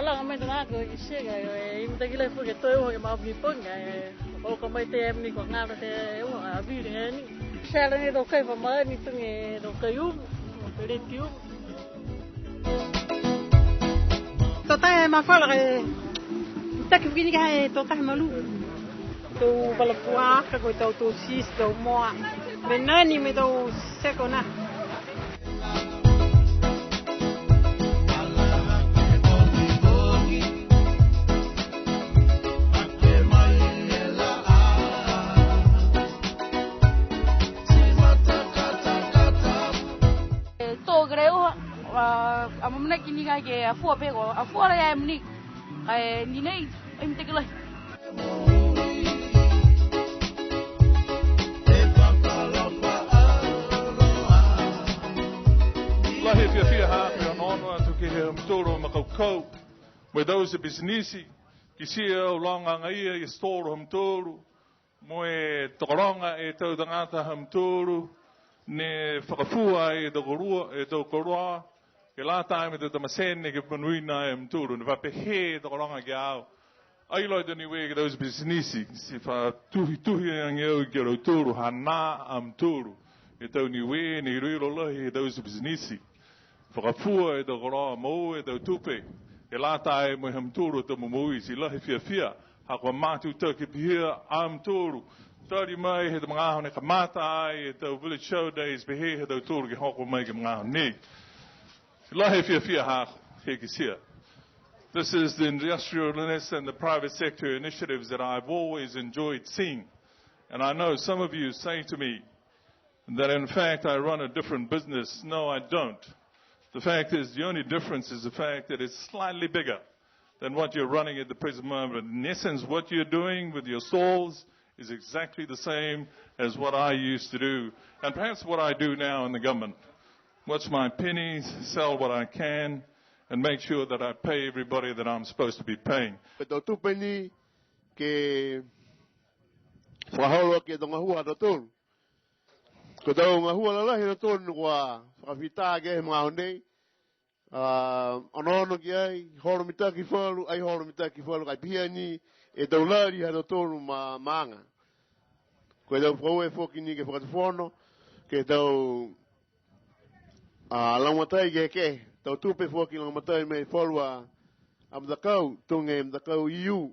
lang kami na ako siya yung tagilay po ito yung mabipon o kamay tem ni ko nga te abi ni siya lang ito kay pama nito ng ito kayo pelit kayo Tota mafala tak vini ka tota malu to balapua ka ko to sis to mo menani me to sekona amamna kini ga ke afu ape ko afu ala ya mni ni nei im tekla Lahi fia hape ono atu ke he mtoro makau mo those businessi ki sia o longa ngai e store mtoro mo e toronga e tau dangata mtoro ne whakafua e do korua ke la taime te tamasene ke panuina e mturu ne wapehe te koranga ki au ai loi tani we ke those businessi si wha tuhi angeo ke rau turu hana a mturu e tau ni we ni ruiro lohi e those businessi whakafua e do korua mou e tau tupe ke la taime he mturu te mumui si lohi fia hako matu te ke pihia a mturu Tari mai he te mga hone ka mata ai e tau Village Showdays behe he tau tūru ki hoko mai ki mga hone. Lahe fia ha he ki sia. This is the industrialness and the private sector initiatives that I've always enjoyed seeing. And I know some of you say to me that in fact I run a different business. No, I don't. The fact is the only difference is the fact that it's slightly bigger than what you're running at the present moment. In essence, what you're doing with your stalls is exactly the same as what I used to do, and perhaps what I do now in the government. Watch my pennies, sell what I can, and make sure that I pay everybody that I'm supposed to be paying. Ko tu penny ke waholo ke donga hua do tun. Ko donga hua la la do tun wa whakawhita ke mga honei. Ono ki ai, horo mitaki whalu, ai horo mitaki whalu, kai pia ni e tau lari ha do tonu maanga. Koe tau whaue whoki ni ke whakatuwhono, ke tau langmatai ke, tau tupe whoki langmatai me whalua amdakau, tunge amdakau iu,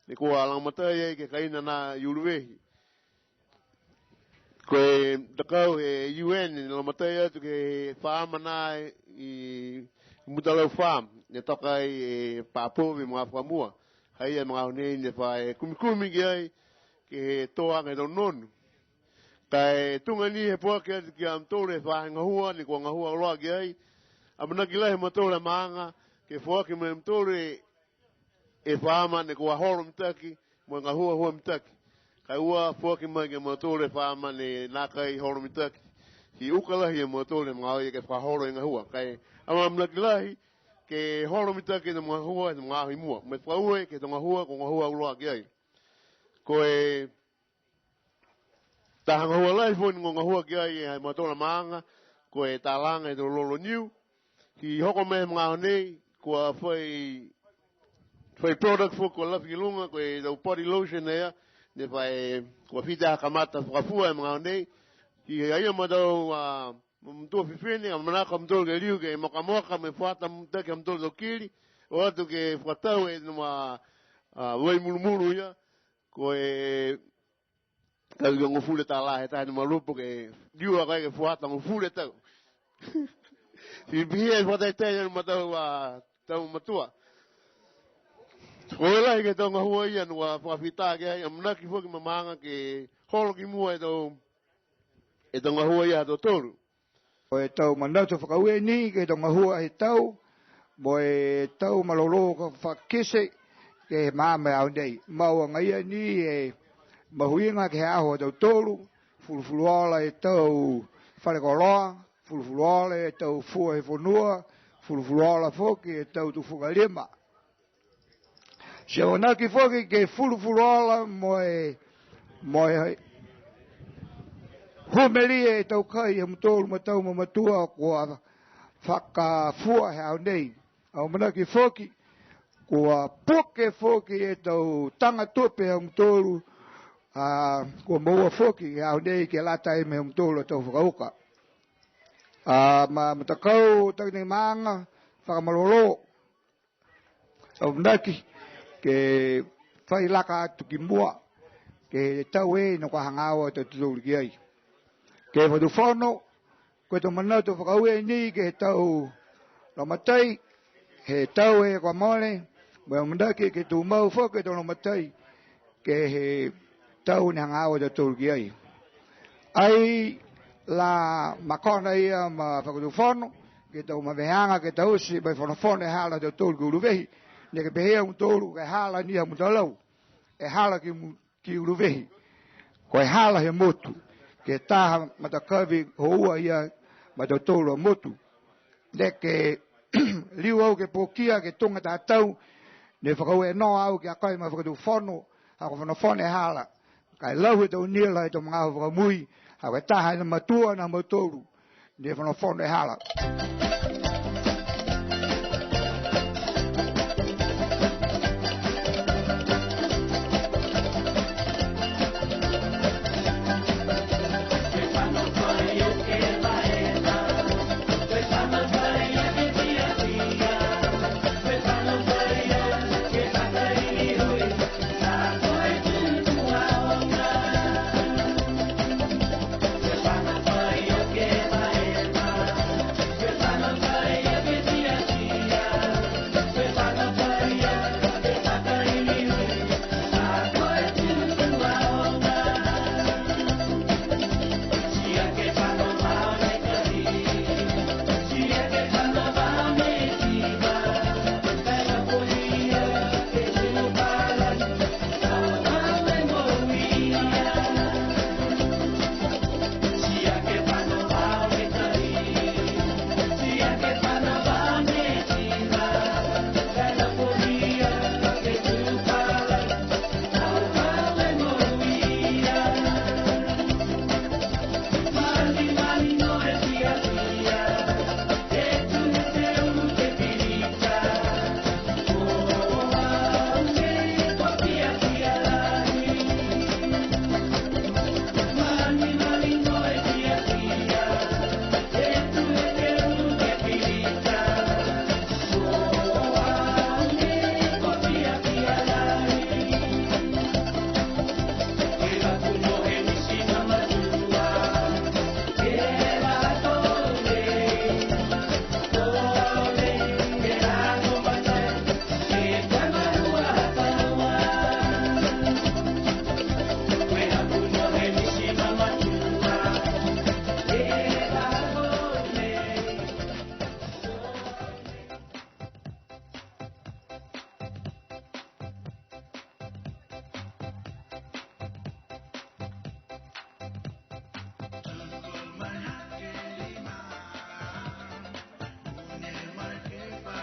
ne kua langmatai e ke kaina na iuruwehi. Koe dakau e UN, langmatai atu ke whaamana i Mutalau farm, ne tokai e pāpōwi mga whamua. Hai e mga honei ne whae kumikumi ki ai ke toa ngai tau nonu. Kai tunga ni he pua ke atu ki am tōre whae ngahua, ni kua ngahua roa ki ai. Amanaki lahi matōre maanga, ke whae ke me mtōre e whaama ne kua horo mitaki, mo ngahua hua mitaki. Kai ua whae ke mai ke matōre whaama ne nākai horo mitaki. Hi ukalahi e matōre mga oi ke whahoro e ngahua. Kai amanaki lahi, ke horo mitake na mga hua e mga ahi mua. Me whaue ke tonga hua ko ngahua uroa ki ai. Ko e tahanga hua lai fo ni ngahua ki ai e hai matona maanga. Ko e tālanga e to lolo niu. Ki hoko me mga honei ko a whai product fo ko lafi ki lunga ko e tau body lotion ea. Ne whai ko a whita kamata whakafua e mga honei. Ki aia matau mtua fifini, manaka mtolo ke liu ke moka me fuata mteke mtolo do kiri, o atu ke fuatau e numa wai mulumulu ia, ko e kau ke ngofule tala he tahi numa lupo ke liu a kai ke fuata ngofule tau. Si pihia e fuata e tahi numa tau matua. Ko e lahi ke tau ngahua ia nua fuafita ke hai, amanaki fuaki mamanga ke holo ki mua e tau ngahua ia hato toru. E tau manauta whakaue ni, ke tonga hua he tau, mo e tau malolo ka whakese, ke māme au nei. Maua ngaia ni e mahuinga ke aho tau tolu, fulufuluala e tau wharekoloa, fulufuluala e tau fua he whanua, fulufuluala whoki e tau tu whukalima. Se wanaki whoki ke fulufuluala mo e Humeli e tau kai e mtolu matau mamatua kua whaka fua he au nei. Au manaki whoki, Ua poke foki e tau tanga tope hong tolu, kua maua foki au nei ke lata e me hong tolu tau whakauka. Ma matakau tau nei maanga, whakamalolo, au mnaki, ke whai laka atu ki mua, ke tau e no kwa hangawa tau tuturi ki ai. Ke whatu whono, koe tau manau tau whakau e ni ke tau ramatai, he tau e kwa mole, Mwen mndaki ke tu mau foke tono matai ke he tau ni hangawa da tulki ai. Ai la makona ia ma fakutu fono ke tau maveanga ke tau si bai fono fono e hala da tulki uruvehi. Ne ke behea un tolu ke hala ni ha mutalau. E hala ki uruvehi. Ko e hala he motu. Ke taha matakavi houa ia ma da tolu motu. Ne ke liu au ke pokia ke tonga ta tau ne whakau e no au ki a kai ma whakatu whono, hako whono whone hala. Kai lau e tau nila e tau mga whakamui, hako e taha ina matua na matoru, ne whono whone hala.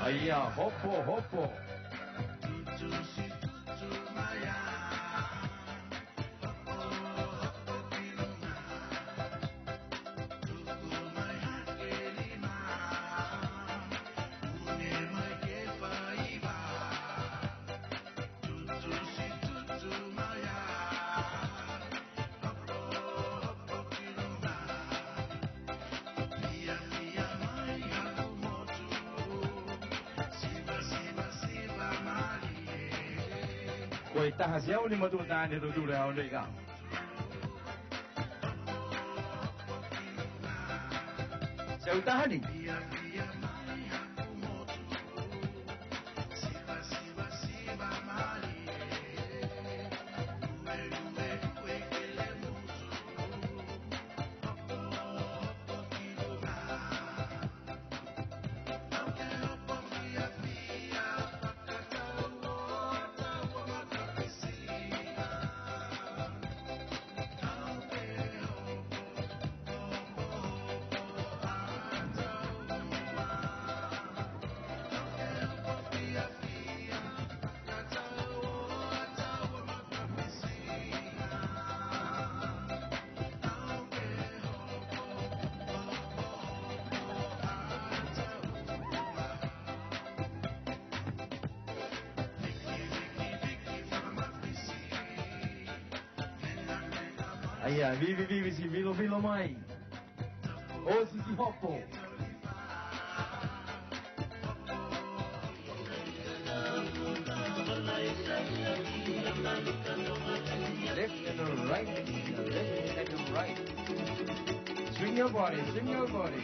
Aia, hopo, hopo. Koe taha se au ni matu tāne to tūre au nei ka. Se au taha ni? Aya, vivi si vilo mai. O si hopo. Left and right, left and right. Swing your body, swing your body.